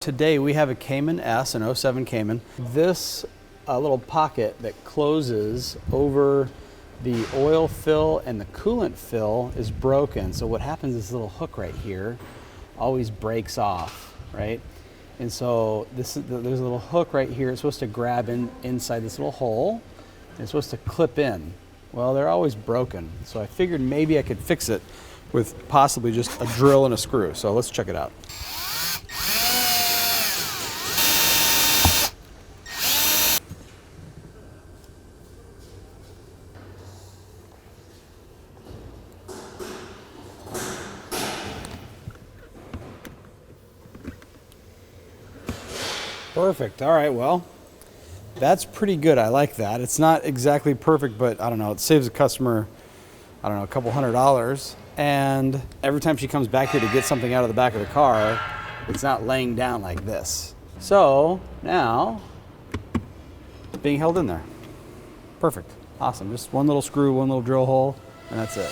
Today we have a Cayman S, an 07 Cayman. This little pocket that closes over the oil fill and the coolant fill is broken. So what happens is this little hook right here always breaks off, right? And so there's a little hook right here. It's supposed to grab inside this little hole. And it's supposed to clip in. Well, they're always broken. So I figured maybe I could fix it with possibly just a drill and a screw. So let's check it out. Perfect. All right, well, that's pretty good. I like that. It's not exactly perfect, but I don't know, it saves the customer, I don't know, a couple $100. And every time she comes back here to get something out of the back of the car, it's not laying down like this. So now it's being held in there. Perfect. Awesome. Just one little screw, one little drill hole, and that's it.